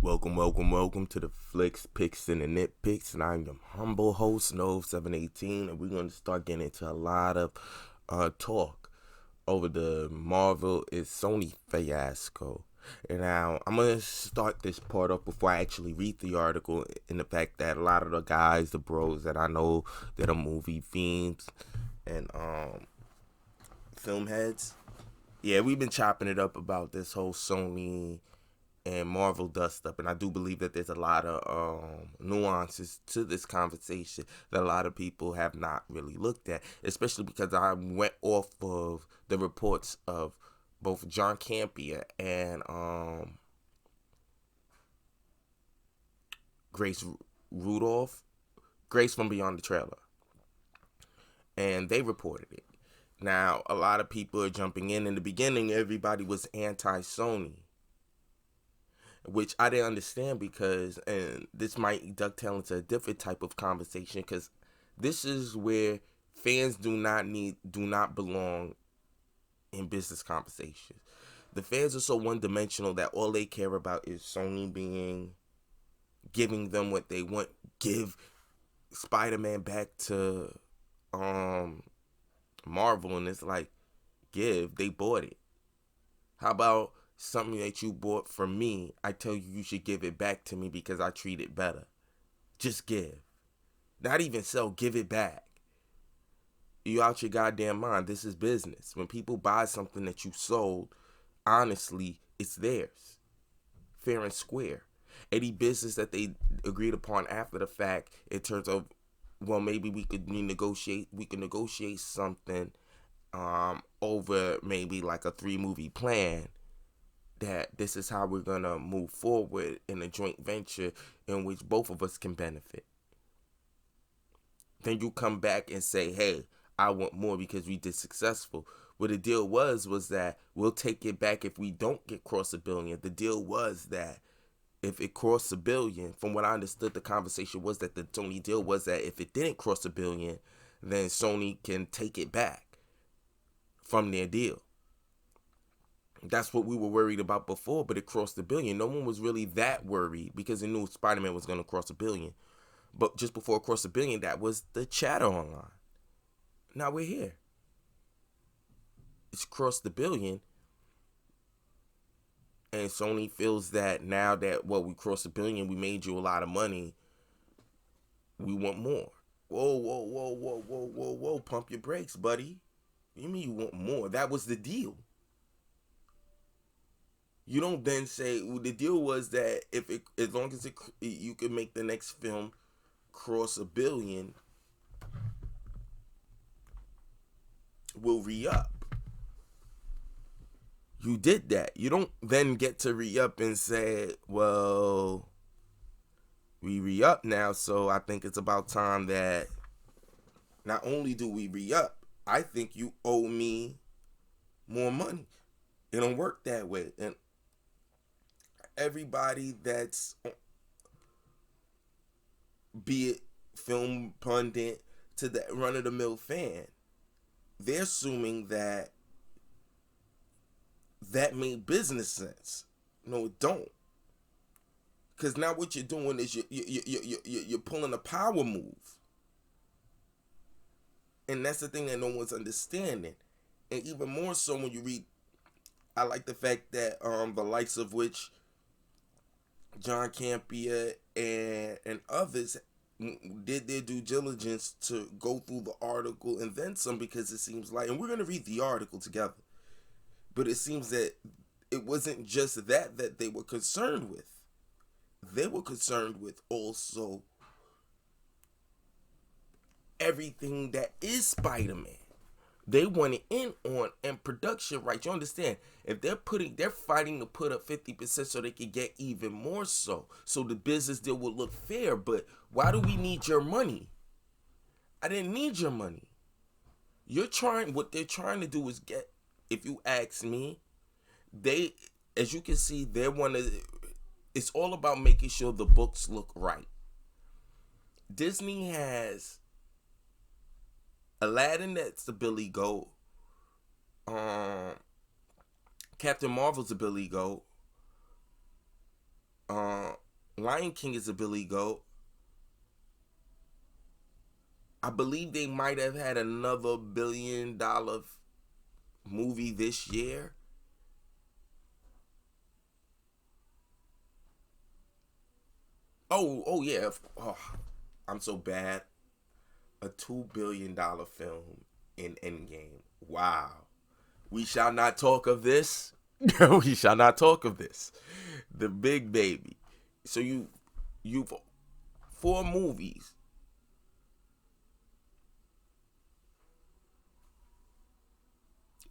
Welcome to the Flicks, Picks, and the Nitpicks, and I'm your humble host, Newz718, and we're going to start getting into a lot of talk over the Marvel is Sony fiasco. And now, I'm going to start this part off before I actually read the article, in the fact that a lot of the guys, the bros that I know that are movie fiends and film heads, yeah, we've been chopping it up about this whole Sony and Marvel dust up, and I do believe that there's a lot of nuances to this conversation that a lot of people have not really looked at, especially because I went off of the reports of both John Campia and Grace Rudolph, Grace from Beyond the Trailer, and they reported it. Now, a lot of people are jumping in. In the beginning, everybody was anti-Sony, which I didn't understand because, and this might dovetail into a different type of conversation, because this is where fans do not belong in business conversations. The fans are so one-dimensional that all they care about is Sony giving them what they want. Give Spider-Man back to Marvel, and it's like, they bought it. How about something that you bought from me, I tell you should give it back to me because I treat it better. Just give. Not even sell, give it back. You out your goddamn mind. This is business. When people buy something that you sold, honestly, it's theirs. Fair and square. Any business that they agreed upon after the fact, in terms of, well, maybe we could negotiate something over maybe like a 3-movie plan, that this is how we're going to move forward in a joint venture in which both of us can benefit. Then you come back and say, hey, I want more because we did successful. What the deal was that we'll take it back if we don't get cross $1 billion. The deal was that if it crossed $1 billion, from what I understood, the conversation was that the Sony deal was that if it didn't cross $1 billion, then Sony can take it back from their deal. That's what we were worried about before, but it crossed $1 billion. No one was really that worried because they knew Spider-Man was going to cross $1 billion. But just before it crossed $1 billion, that was the chatter online. Now we're here. It's crossed $1 billion. And Sony feels that now that, we crossed $1 billion, we made you a lot of money, we want more. Whoa. Pump your brakes, buddy. What do you mean you want more? That was the deal. You don't then say, well, the deal was that as long as you can make the next film cross $1 billion, we'll re-up. You did that. You don't then get to re-up and say, well, we re-up now, so I think it's about time that not only do we re-up, I think you owe me more money. It don't work that way. And everybody that's, be it film pundit to the run-of-the-mill fan, they're assuming that made business sense. No, it don't. Because now what you're doing is you're pulling a power move. And that's the thing that no one's understanding. And even more so when you read, I like the fact that the likes of which John Campia and others did their due diligence to go through the article and then some, because it seems like, and we're going to read the article together, but it seems that it wasn't just that they were concerned with. They were concerned with also everything that is Spider-Man. They wanted in on and production rights. You understand? If they're fighting to put up 50% so they can get even more so the business deal will look fair. But why do we need your money? I didn't need your money. What they're trying to do is get, if you ask me, as you can see, it's all about making sure the books look right. Disney has Aladdin, that's the Billy Goat. Captain Marvel's a Billy Goat. Lion King is a Billy Goat. I believe they might have had another $1 billion movie this year. Oh yeah. Oh, I'm so bad. A $2 billion film in Endgame. Wow. We shall not talk of this. We shall not talk of this. The big baby. So you 4 movies.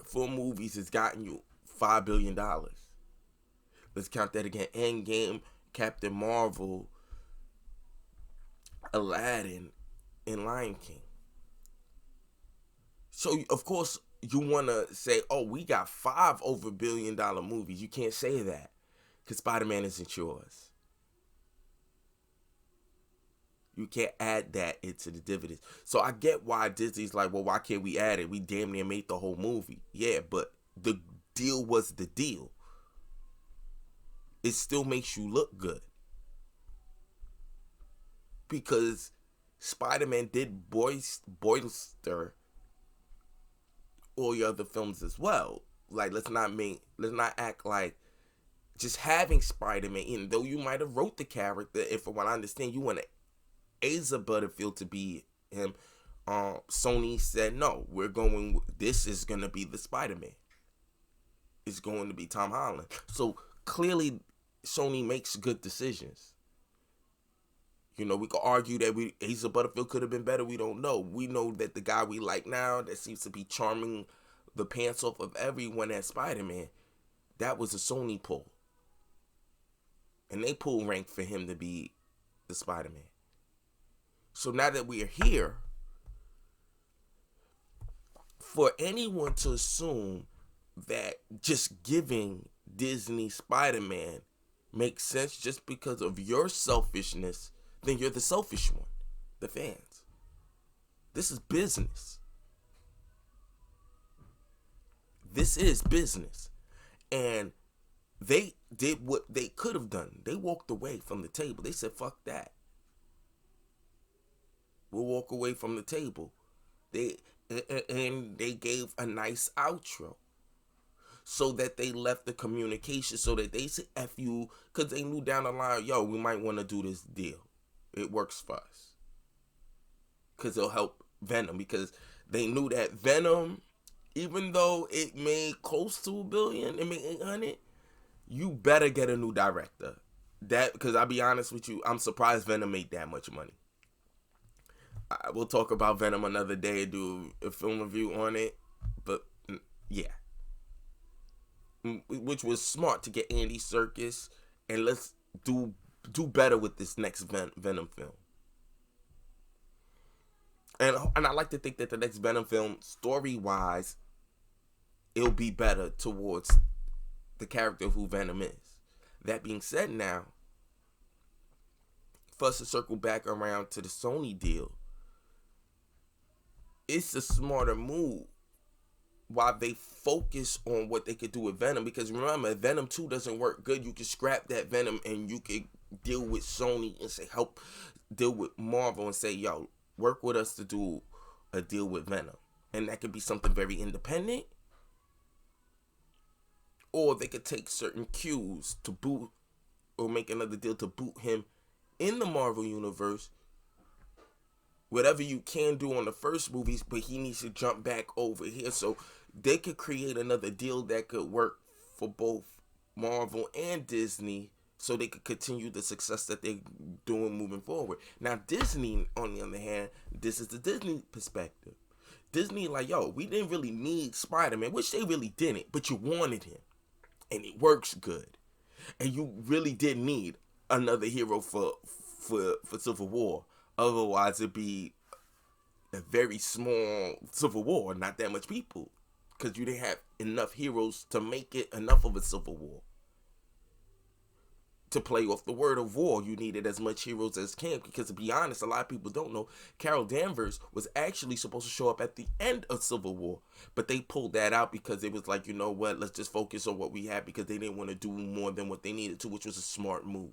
4 movies has gotten you $5 billion. Let's count that again. Endgame, Captain Marvel, Aladdin, and Lion King. So of course you want to say, oh, we got 5 over $1 billion movies. You can't say that because Spider-Man isn't yours. You can't add that into the dividends. So I get why Disney's like, well, why can't we add it? We damn near made the whole movie. Yeah, but the deal was the deal. It still makes you look good. Because Spider-Man did bolster all your other films as well. Like, let's not act like just having Spider-Man, even though you might have wrote the character, and from what I understand, you wanted Asa Butterfield to be him. Sony said, no, this is going to be the Spider-Man. It's going to be Tom Holland. So clearly Sony makes good decisions. You know, we could argue that Asa Butterfield could have been better. We don't know. We know that the guy we like now that seems to be charming the pants off of everyone as Spider-Man, that was a Sony pull. And they pull rank for him to be the Spider-Man. So now that we are here, for anyone to assume that just giving Disney Spider-Man makes sense just because of your selfishness, then you're the selfish one, the fans. This is business. This is business. And they did what they could have done. They walked away from the table. They said, fuck that. We'll walk away from the table. They gave a nice outro. So that they left the communication, so that they said F you, because they knew down the line, yo, we might want to do this deal. It works for us. Because it'll help Venom. Because they knew that Venom, even though it made close to $1 billion, it made 800, you better get a new director. Because I'll be honest with you, I'm surprised Venom made that much money. We'll talk about Venom another day and do a film review on it. But, yeah. Which was smart to get Andy Serkis, and let's do better with this next Venom film. And I like to think that the next Venom film, story-wise, it'll be better towards the character of who Venom is. That being said now, for us to circle back around to the Sony deal, it's a smarter move while they focus on what they could do with Venom. Because remember, if Venom 2 doesn't work good, you can scrap that Venom and you can deal with Sony and say, help deal with Marvel and say, yo, work with us to do a deal with Venom. And that could be something very independent. Or they could take certain cues to boot, or make another deal to boot him in the Marvel Universe. Whatever you can do on the first movies, but he needs to jump back over here. So they could create another deal that could work for both Marvel and Disney, so they could continue the success that they're doing moving forward. Now, Disney, on the other hand, this is the Disney perspective. Disney like, yo, we didn't really need Spider-Man, which they really didn't, but you wanted him. And it works good. And you really did need another hero for Civil War. Otherwise, it'd be a very small Civil War, not that much people. Because you didn't have enough heroes to make it enough of a Civil War. To play off the word of war, you needed as much heroes as can. Because to be honest, a lot of people don't know, Carol Danvers was actually supposed to show up at the end of Civil War. But they pulled that out because it was like, you know what, let's just focus on what we have, because they didn't want to do more than what they needed to, which was a smart move.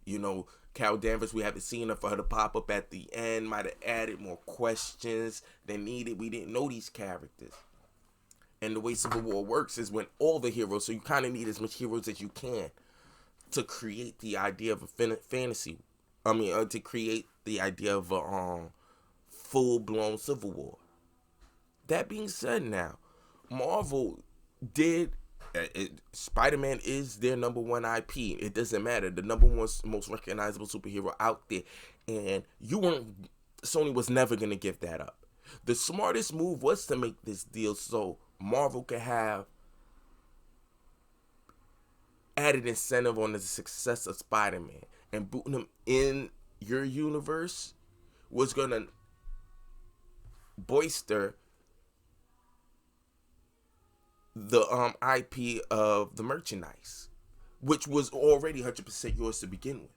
You know, Carol Danvers, we haven't seen her for her to pop up at the end. Might have added more questions than needed. We didn't know these characters. And the way Civil War works is when all the heroes, so you kind of need as much heroes as you can to create the idea of a fantasy. To create the idea of a full-blown Civil War. That being said, now Marvel did. Spider-Man is their number one IP. It doesn't matter. The number one most recognizable superhero out there, and Sony was never gonna give that up. The smartest move was to make this deal so Marvel could have added incentive on the success of Spider-Man, and booting him in your universe was gonna bolster the IP of the merchandise, which was already 100% yours to begin with.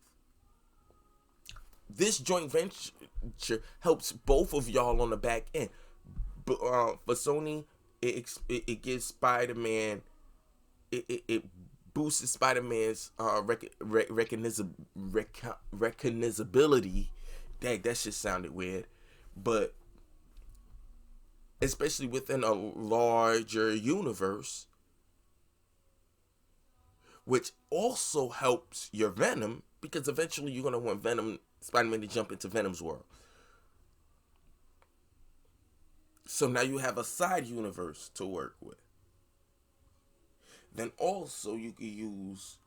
This joint venture helps both of y'all on the back end. For Sony, it gives Spider-Man, it boosts Spider-Man's recognizability. Dang, that shit sounded weird, but especially within a larger universe, which also helps your Venom, because eventually you're going to want Spider-Man to jump into Venom's world. So now you have a side universe to work with. Then also you can use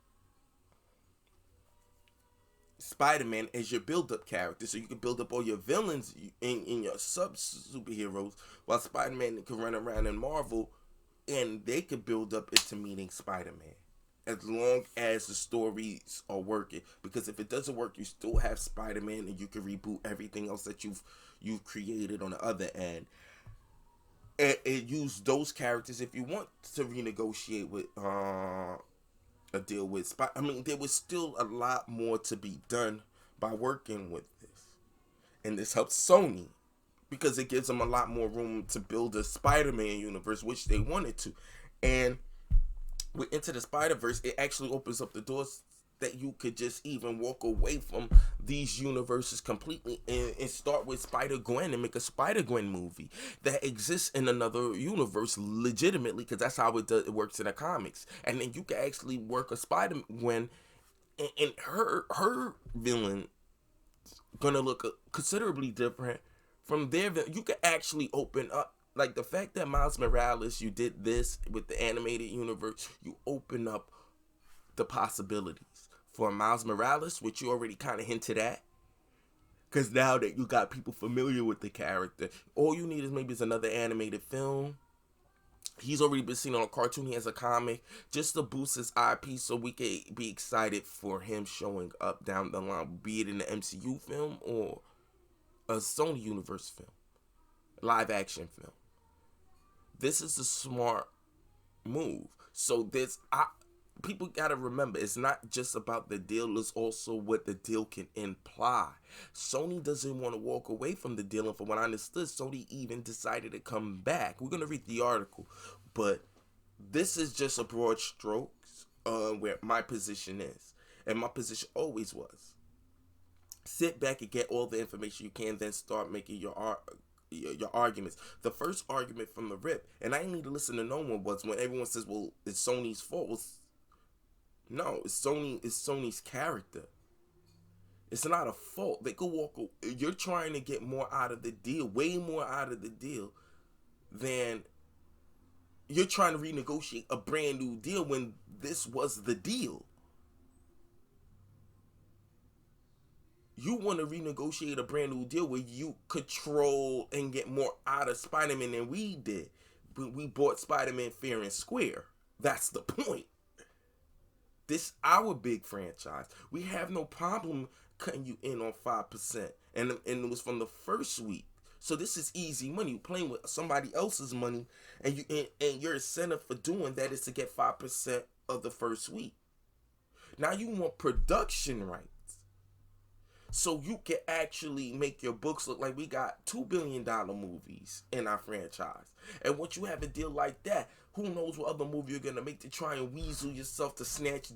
Spider-Man as your build-up character, so you can build up all your villains in your sub-superheroes, while Spider-Man can run around in Marvel, and they could build up into meeting Spider-Man, as long as the stories are working. Because if it doesn't work, you still have Spider-Man, and you can reboot everything else that you've created on the other end, and use those characters if you want to renegotiate with a deal with there was still a lot more to be done by working with this. And this helps Sony because it gives them a lot more room to build a Spider-Man universe, which they wanted to. And with Into the Spider-Verse, it actually opens up the doors that you could just even walk away from these universes completely and start with Spider-Gwen and make a Spider-Gwen movie that exists in another universe legitimately, because that's how it works in the comics. And then you can actually work a Spider-Gwen, and her villain gonna look considerably different from their villain. You can actually open up, like the fact that Miles Morales, you did this with the animated universe, you open up the possibilities for Miles Morales, which you already kind of hinted at, because now that you got people familiar with the character, all you need is maybe another animated film. He's already been seen on a cartoon. He has a comic, just to boost his IP, so we can be excited for him showing up down the line, be it in the MCU film or a Sony Universe film, live action film. This is a smart move. So people gotta remember, it's not just about the deal, it's also what the deal can imply. Sony doesn't want to walk away from the deal, and from what I understood, Sony even decided to come back. We're gonna read the article, but this is just a broad strokes where my position is, and my position always was: sit back and get all the information you can, then start making your arguments. The first argument from the rip, and I didn't need to listen to no one, was when everyone says, well, it's Sony's fault. No, it's Sony's character. It's not a fault. They could walk. You're trying to get more out of the deal, way more out of the deal than you're trying to renegotiate a brand new deal when this was the deal. You want to renegotiate a brand new deal where you control and get more out of Spider-Man than we did. We bought Spider-Man fair and square. That's the point. This our big franchise. We have no problem cutting you in on 5%. And it was from the first week. So this is easy money. You're playing with somebody else's money, and your incentive for doing that is to get 5% of the first week. Now you want production rights, so you can actually make your books look like we got $2 billion movies in our franchise. And once you have a deal like that, who knows what other movie you're gonna make to try and weasel yourself to snatch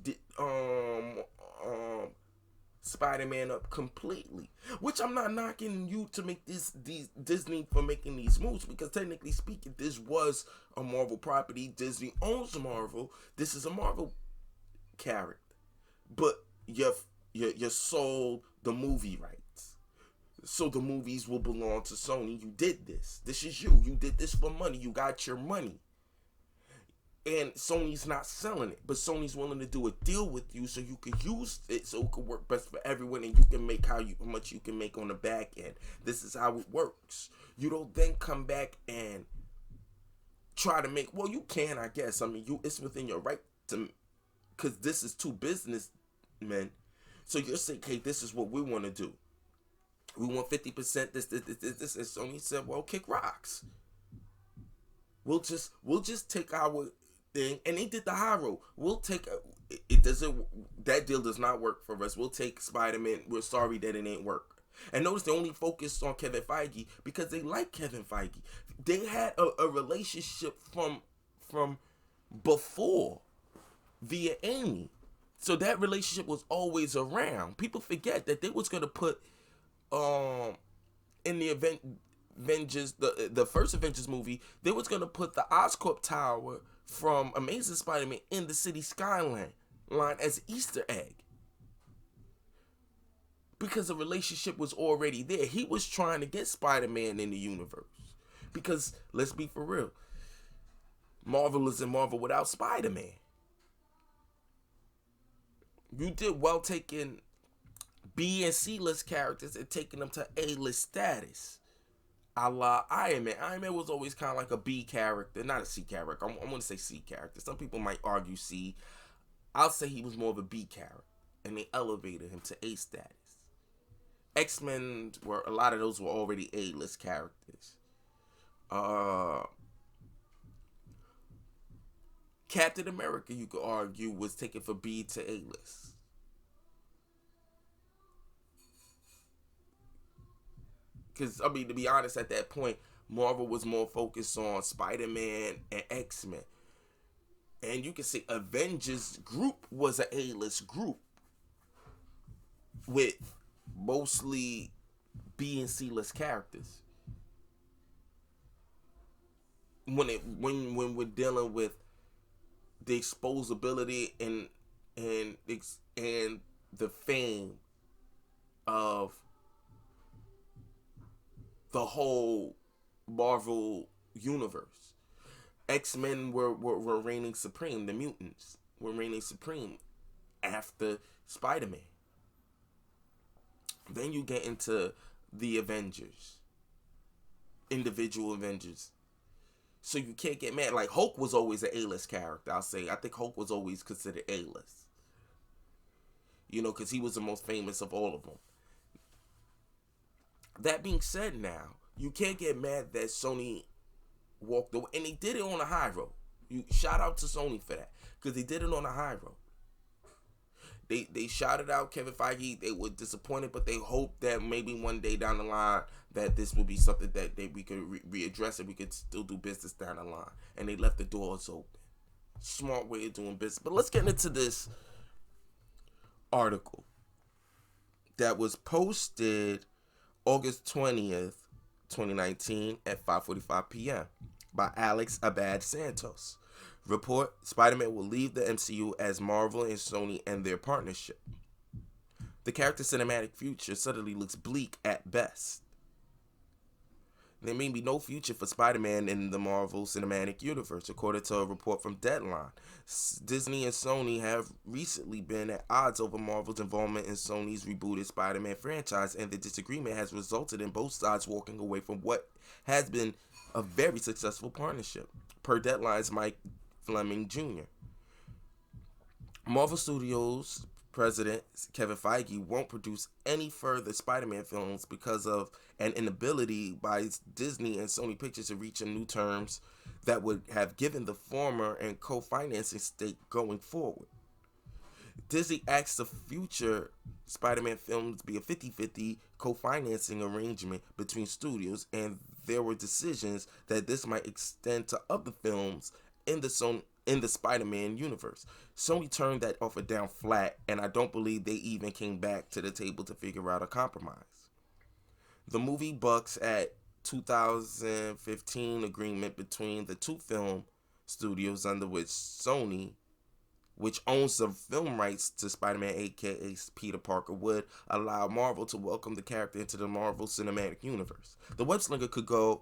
Spider-Man up completely. Which I'm not knocking you to make these Disney for making these moves, because technically speaking, this was a Marvel property. Disney owns Marvel. This is a Marvel character, but you sold the movie rights, so the movies will belong to Sony. You did this. This is you. You did this for money. You got your money. And Sony's not selling it, but Sony's willing to do a deal with you so you can use it, so it can work best for everyone, and you can make how much you can make on the back end. This is how it works. You don't then come back and try to make, well, you can, I guess. I mean, it's within your right to, because this is two businessmen. So you're saying, hey, this is what we want to do. We want 50%. This. And Sony said, well, kick rocks. We'll just take our thing, and they did the high road. We'll take it doesn't, that deal does not work for us. We'll take Spider-Man. We're sorry that it ain't work. And notice they only focused on Kevin Feige because they like Kevin Feige. They had a relationship from before via Amy, so that relationship was always around. People forget that they was gonna put in the Avengers, the first Avengers movie, they was gonna put the Oscorp Tower from Amazing Spider-Man in the city skyline line as an Easter egg, because the relationship was already there. He was trying to get Spider-Man in the universe, because let's be for real, Marvel isn't Marvel without Spider-Man. You did well taking B and C list characters and taking them to A list status, a la Iron Man. Iron Man was always kind of like a B character, not a C character. I'm going to say C character. Some people might argue C. I'll say he was more of a B character, and they elevated him to A status. X-Men a lot of those were already A-list characters. Captain America, you could argue, was taken for B to A-list. Because, I mean, to be honest, at that point, Marvel was more focused on Spider-Man and X-Men. And you can say Avengers group was an A-list group with mostly B and C-list characters. When we're dealing with the exposability and the fame of the whole Marvel universe. X-Men were reigning supreme. The mutants were reigning supreme after Spider-Man. Then you get into the Avengers. Individual Avengers. So you can't get mad. Like, Hulk was always an A-list character, I'll say. I think Hulk was always considered A-list. You know, because he was the most famous of all of them. That being said, now, you can't get mad that Sony walked away. And they did it on a high road. Shout out to Sony for that, because they did it on a high road. They shouted out Kevin Feige. They were disappointed, but they hoped that maybe one day down the line that this would be something that we could readdress, and we could still do business down the line. And they left the doors open. Smart way of doing business. But let's get into this article that was posted August 20th, 2019 at 5:45 p.m. by Alex Abad Santos. Report: Spider-Man will leave the MCU as Marvel and Sony end their partnership. The character's cinematic future suddenly looks bleak at best. There may be no future for Spider-Man in the Marvel Cinematic Universe, according to a report from Deadline. Disney and Sony have recently been at odds over Marvel's involvement in Sony's rebooted Spider-Man franchise, and the disagreement has resulted in both sides walking away from what has been a very successful partnership, per Deadline's Mike Fleming Jr. Marvel Studios President Kevin Feige won't produce any further Spider-Man films because of an inability by Disney and Sony Pictures to reach new terms that would have given the former and co-financing stake going forward. Disney asked the future Spider-Man films be a 50-50 co-financing arrangement between studios, and there were decisions that this might extend to other films in the in the Spider-Man universe. Sony turned that offer down flat, and I don't believe they even came back to the table to figure out a compromise. The movie bucks at 2015 agreement between the two film studios under which Sony, which owns the film rights to Spider-Man aka Peter Parker, would allow Marvel to welcome the character into the Marvel Cinematic Universe. The web-slinger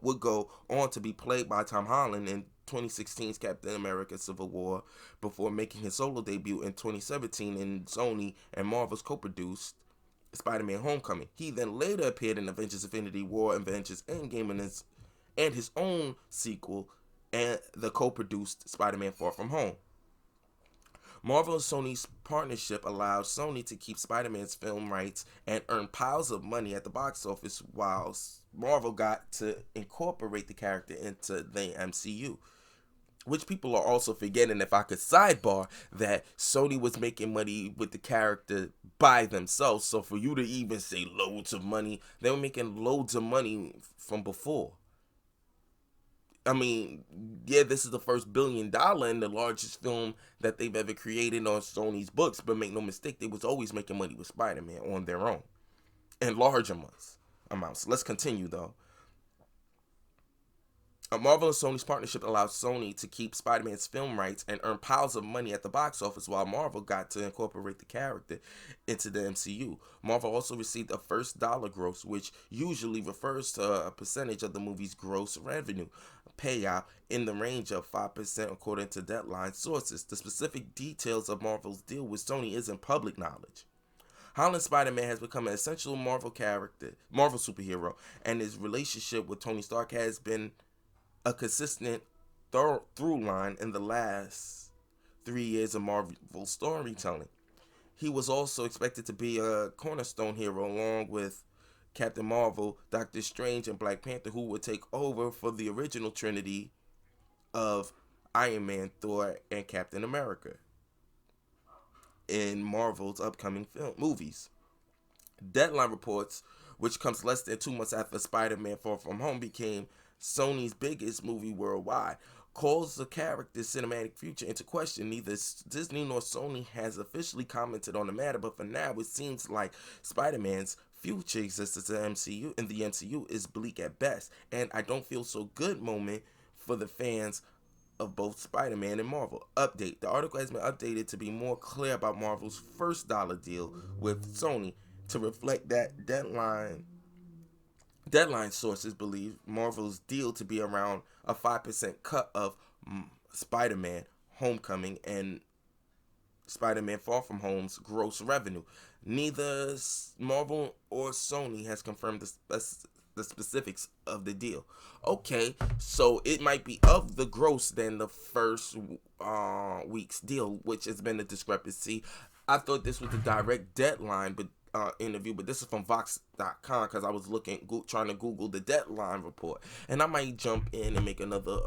would go on to be played by Tom Holland in 2016's Captain America Civil War before making his solo debut in 2017 in Sony and Marvel's co-produced Spider-Man Homecoming. He then later appeared in Avengers Infinity War, Avengers Endgame, and his own sequel, and the co-produced Spider-Man Far From Home. Marvel and Sony's partnership allowed Sony to keep Spider-Man's film rights and earn piles of money at the box office, while Marvel got to incorporate the character into the MCU. Which people are also forgetting, if I could sidebar, that Sony was making money with the character by themselves. So for you to even say loads of money, they were making loads of money from before. I mean, yeah, this is the first $1 billion and the largest film that they've ever created on Sony's books. But make no mistake, they was always making money with Spider-Man on their own. And large amounts. Let's continue, though. Marvel and Sony's partnership allowed Sony to keep Spider-Man's film rights and earn piles of money at the box office, while Marvel got to incorporate the character into the MCU. Marvel also received a first dollar gross, which usually refers to a percentage of the movie's gross revenue payout in the range of 5% according to Deadline sources. The specific details of Marvel's deal with Sony isn't public knowledge. Holland's Spider-Man has become an essential Marvel superhero, and his relationship with Tony Stark has been a consistent through line in the last 3 years of Marvel storytelling. He was also expected to be a cornerstone hero along with Captain Marvel, Doctor Strange, and Black Panther, who would take over for the original trinity of Iron Man, Thor, and Captain America in Marvel's upcoming movies. Deadline reports, which comes less than 2 months after Spider-Man Far From Home became Sony's biggest movie worldwide, calls the character's cinematic future into question. Neither Disney nor Sony has officially commented on the matter, but for now it seems like Spider-Man's future existence in the MCU is bleak at best, and I don't feel so good moment for the fans of both Spider-Man and Marvel. Update. The article has been updated to be more clear about Marvel's first dollar deal with Sony to reflect that Deadline sources believe Marvel's deal to be around a 5% cut of Spider-Man Homecoming and Spider-Man Far From Home's gross revenue. Neither Marvel or Sony has confirmed the specifics of the deal. Okay, so it might be of the gross than the first week's deal, which has been a discrepancy. I thought this was the direct Deadline interview, but this is from Vox.com because I was trying to Google the Deadline report, and I might jump in and make another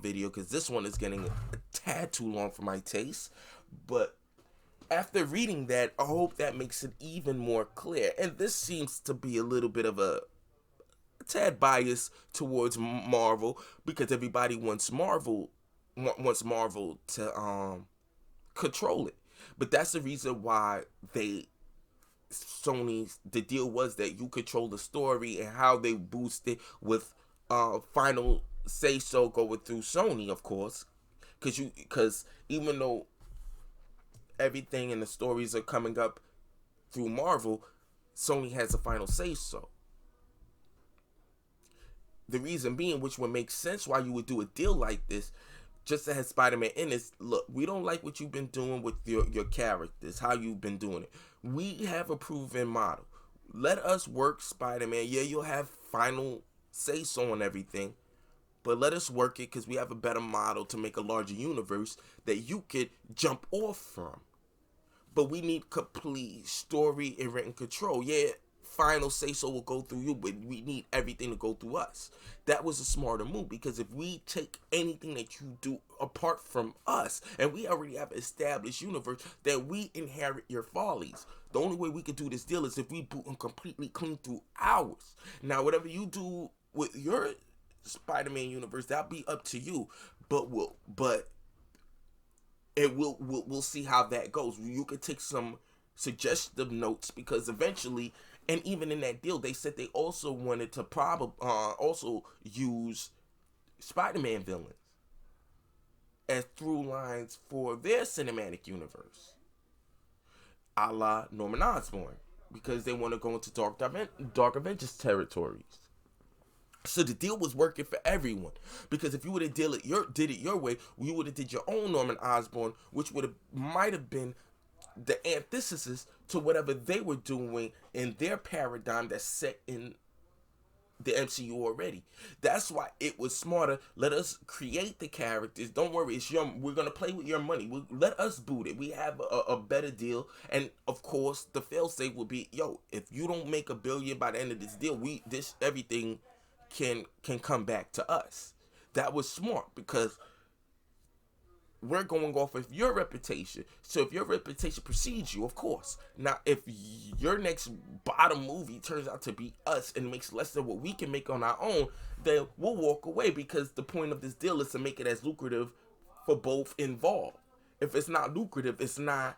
video because this one is getting a tad too long for my taste. But after reading that, I hope that makes it even more clear. And this seems to be a little bit of a tad bias towards Marvel because everybody wants Marvel to control it. But that's the reason why the deal was that you control the story and how they boost it with final say so going through Sony, of course, because even though everything in the stories are coming up through Marvel, Sony has a final say so. The reason being, which would make sense why you would do a deal like this, just to have Spider-Man in this. Look, we don't like what you've been doing with your characters, how you've been doing it. We have a proven model. Let us work Spider-Man. Yeah, you'll have final say-so on everything, but let us work it because we have a better model to make a larger universe that you could jump off from. But we need complete story and written control. Yeah, final say-so will go through you, but we need everything to go through us. That was a smarter move, because if we take anything that you do apart from us, and we already have an established universe, that we inherit your follies. The only way we could do this deal is if we boot and completely clean through ours. Now, whatever you do with your Spider-Man universe, that'll be up to you. But And we'll see how that goes. You could take some suggestive notes, because eventually, and even in that deal, they said they also wanted to probably also use Spider-Man villains as through lines for their cinematic universe, a la Norman Osborn, because they want to go into Dark Avengers territories. So the deal was working for everyone, because if you would have did it your way, you would have did your own Norman Osborn, which might have been the antithesis to whatever they were doing in their paradigm that's set in the MCU already. That's why it was smarter. Let us create the characters. Don't worry, we're gonna play with your money. Let us boot it. We have a better deal, and of course, the failsafe will be, if you don't make $1 billion by the end of this deal, everything can come back to us. That was smart, because we're going off of your reputation. So if your reputation precedes you, of course. Now, if your next bottom movie turns out to be us and makes less than what we can make on our own, then we'll walk away, because the point of this deal is to make it as lucrative for both involved. If it's not lucrative, it's not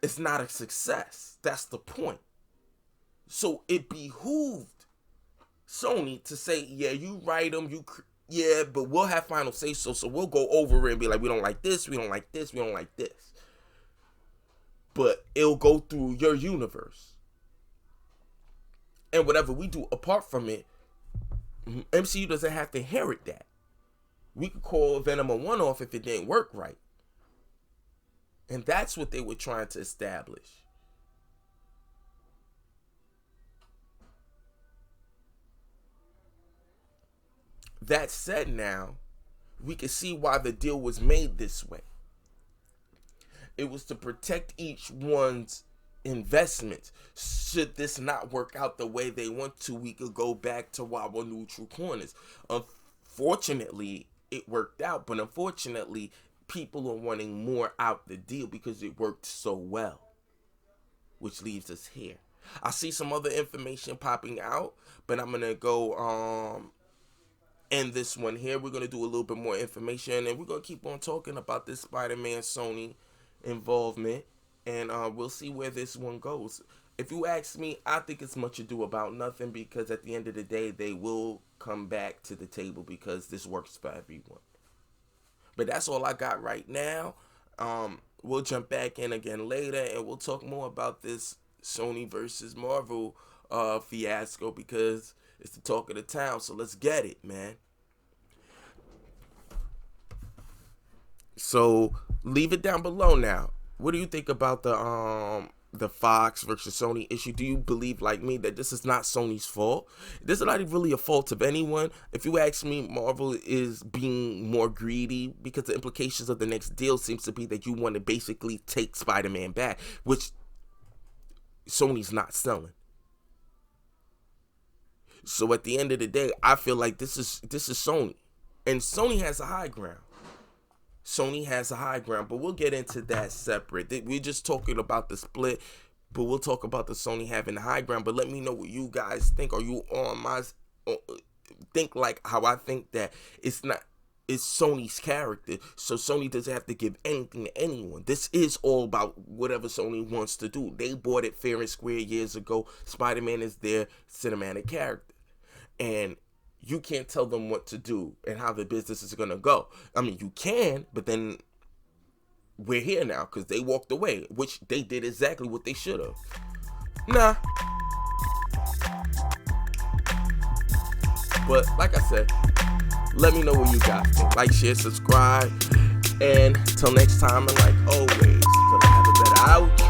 a success. That's the point. So it behooved Sony to say, yeah, you write them, yeah, but we'll have final say so we'll go over it and be like, we don't like this, we don't like this, we don't like this. But it'll go through your universe. And whatever we do apart from it, MCU doesn't have to inherit that. We could call Venom a one-off if it didn't work right. And that's what they were trying to establish. That said, now we can see why the deal was made this way. It was to protect each one's investments. Should this not work out the way they want to, we could go back to our neutral corners. Unfortunately, it worked out, but unfortunately, people are wanting more out the deal because it worked so well, which leaves us here. I see some other information popping out, but I'm gonna go end this one here. We're going to do a little bit more information, and we're going to keep on talking about this Spider-Man Sony involvement, and we'll see where this one goes. If you ask me, I think it's much ado about nothing, because at the end of the day, they will come back to the table, because this works for everyone. But that's all I got right now. We'll jump back in again later, and we'll talk more about this Sony versus Marvel fiasco, because it's the talk of the town. So let's get it, man. So leave it down below now. What do you think about the Fox versus Sony issue? Do you believe, like me, that this is not Sony's fault? This is not really a fault of anyone. If you ask me, Marvel is being more greedy, because the implications of the next deal seems to be that you want to basically take Spider-Man back, which Sony's not selling. So at the end of the day, I feel like this is Sony, and Sony has a high ground. Sony has a high ground, but we'll get into that separate. We're just talking about the split, but we'll talk about the Sony having the high ground. But let me know what you guys think. Are you on my think like how I think, that it's Sony's character, so Sony doesn't have to give anything to anyone. This is all about whatever Sony wants to do. They bought it fair and square years ago. Spider-Man is their cinematic character, and you can't tell them what to do and how the business is gonna go. I mean, you can, but then we're here now because they walked away, which they did exactly what they should have. Nah. But like I said, let me know what you guys think. Like, share, subscribe, and till next time, and like always, till I have a better out.